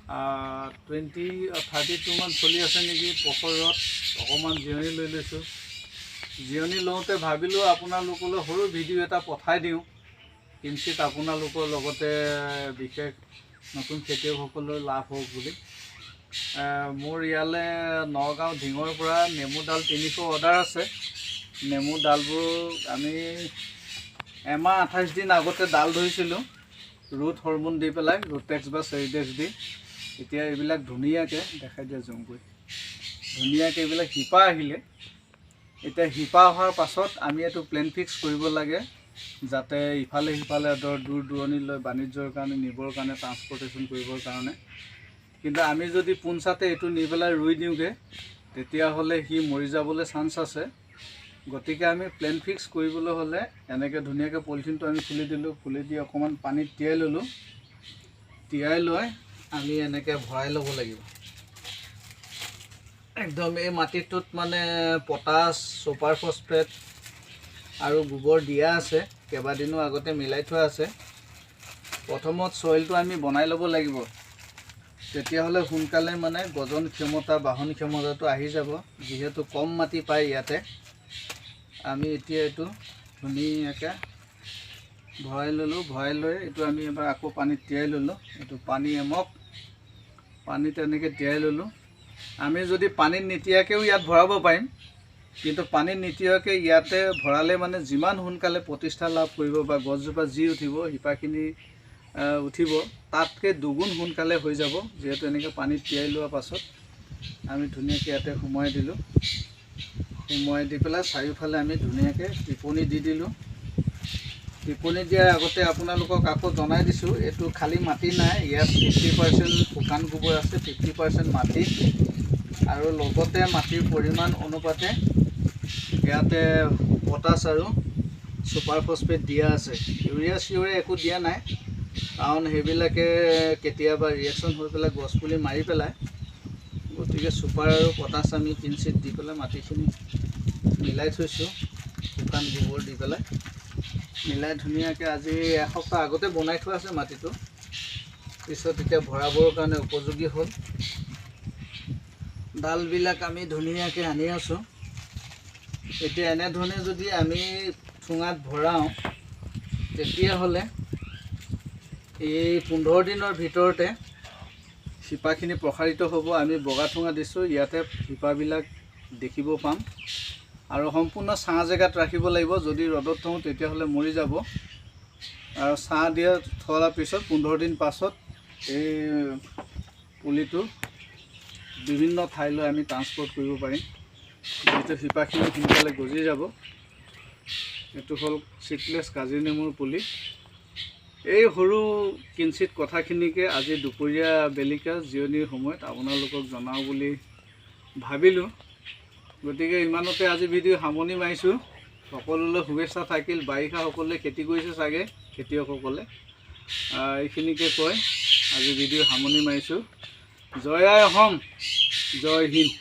32 মান চলি আছে নেকি। পখৰত অকণমান জিৰণি লৈ লৈছোঁ। জিৰণি লওঁতে ভাবিলোঁ আপোনালোকলৈ সৰু ভিডিঅ' এটা পঠাই দিওঁ, কিঞ্চিত আপোনালোকৰ লগতে বিশেষ নতুন খেতিয়কসকলৰ লাভ হওক বুলি। মোৰ ইয়ালৈ নগাঁও ঢিঙৰ পৰা নেমু ডাল 300 অৰ্ডাৰ আছে। নেমু ডালবোৰ আমি এমাহ 28 দিন আগতে ডাল ধৰিছিলোঁ ৰুট হৰমোন দি পেলাই, ৰুটেক্স বা চেৰিডেক্স দি। এতিয়া এইবিলাক ধুনীয়াকৈ দেখাই দিয়া জুম কৰি, ধুনীয়াকৈ এইবিলাক শিপা আহিলে। এতিয়া শিপা অহাৰ পাছত আমি এইটো প্লেন ফিক্স কৰিব লাগে, যাতে ইফালে সিফালে দূৰ দূৰণিলৈ বাণিজ্যৰ কাৰণে নিবৰ কাৰণে, ট্ৰান্সপৰ্টেশ্যন কৰিবৰ কাৰণে। কিন্তু আমি যদি পোনচাতে এইটো নি পেলাই ৰুই দিওঁগৈ, তেতিয়াহ'লে সি মৰি যাবলৈ চান্স আছে। গতিকে আমি প্লেন ফিক্স কৰিবলৈ হ'লে এনেকৈ ধুনীয়াকৈ পলিথিনটো আমি খুলি দিলোঁ। খুলি দি অকণমান পানীত তিয়াই ল'লোঁ। তিয়াই লৈ আমি এনেকৈ ভৰাই ল'ব লাগিব। একদম এই মাটিটোত মানে পটাছ, ছুপাৰ ফছফেট আৰু গোবৰ দিয়া আছে, কেইবাদিনো আগতে মিলাই থোৱা আছে। প্ৰথমত চইলটো আমি বনাই ল'ব লাগিব, তেতিয়াহ'লে সোনকালে মানে গজন ক্ষমতা, বাহন ক্ষমতাটো আহি যাব। যিহেতু কম মাটি পায় ইয়াতে, আমি এতিয়া এইটো ধুনীয়াকৈ ভৰাই ল'লোঁ। ভৰাই লৈ এইটো আমি এবাৰ আকৌ পানীত তিয়াই ল'লোঁ। এইটো পানী এমক পানীত এনেকৈ তিয়াই ল'লোঁ। আমি যদি পানীত নিতিয়াকৈও ইয়াত ভৰাব পাৰিম, কিন্তু পানীত নিতিয়াকৈ ইয়াতে ভৰালে মানে যিমান সোনকালে প্ৰতিষ্ঠা লাভ কৰিব বা গছজোপা যি উঠিব, শিপাখিনি উঠিব, তাতকৈ দুগুণ সোনকালে হৈ যাব। যিহেতু এনেকৈ পানীত তিয়াই লোৱাৰ পাছত আমি ধুনীয়াকৈ ইয়াতে সোমোৱাই দিলোঁ। সোমোৱাই দি পেলাই চাৰিওফালে আমি ধুনীয়াকৈ টিপনি দি দিলোঁ। টিপনি দিয়াৰ আগতে আপোনালোকক আকৌ জনাই দিছোঁ, এইটো খালী মাটি নাই, ইয়াত 50% শুকান গোবৰ আছে, 50% মাটি, আৰু লগতে মাটিৰ পৰিমাণ অনুপাতে ইয়াতে পটাছ আৰু ছুপাৰ ফছফেট দিয়া আছে। ইউৰিয়া চিউৰিয়া একো দিয়া নাই, কাৰণ সেইবিলাকে কেতিয়াবা ৰিয়েকশ্যন হৈ পেলাই গছপুলি মাৰি পেলায়। গতিকে ছুপাৰ আৰু পটাছ আমি কিঞ্চিত দি পেলাই মাটিখিনি মিলাই থৈছোঁ, শুকান গোবৰ দি পেলাই মিলাই ধুনীয়াকৈ। আজি এসপ্তাহ আগতে বনাই থোৱা আছে মাটিটো, পিছত এতিয়া ভৰাবৰ কাৰণে উপযোগী হ'ল। ডালবিলাক আমি ধুনীয়াকৈ আনি আছোঁ। এতিয়া এনেধৰণে যদি আমি ঠুঙাত ভৰাওঁ, তেতিয়াহ'লে এই 15 দিনৰ ভিতৰতে শিপাখিনি প্ৰসাৰিত হ'ব। আমি বগা ঠুঙা দিছোঁ, ইয়াতে শিপাবিলাক দেখিব পাম। আৰু সম্পূৰ্ণ ছাঁ জেগাত ৰাখিব লাগিব। যদি ৰ'দত থওঁ তেতিয়াহ'লে মৰি যাব। আৰু ছাঁ দিয়া থোৱাৰ পিছত 15 দিন পাছত এই পুলিটো বিভিন্ন ঠাইলৈ আমি ট্ৰান্সপৰ্ট কৰিব পাৰিম, যিহেতু শিপাখিনি সোনকালে গজি যাব। এইটো হ'ল চিডলেছ কাজি নেমুৰ পুলি। এই সৰু কিঞ্চিত কথাখিনিকে আজি দুপৰীয়া বেলিকা জিৰণিৰ সময়ত আপোনালোকক জনাওঁ বুলি ভাবিলোঁ। গতিকে ইমানতে আজি ভিডিঅ' সামৰণি মাৰিছোঁ। সকলোলৈ শুভেচ্ছা থাকিল। বাৰিষা সকলোৱে খেতি কৰিছে চাগে, খেতিয়কসকলে। এইখিনিকে কৈ আজি ভিডিঅ' সামৰণি মাৰিছোঁ। জয় আই অসম, জয় হিন্দ।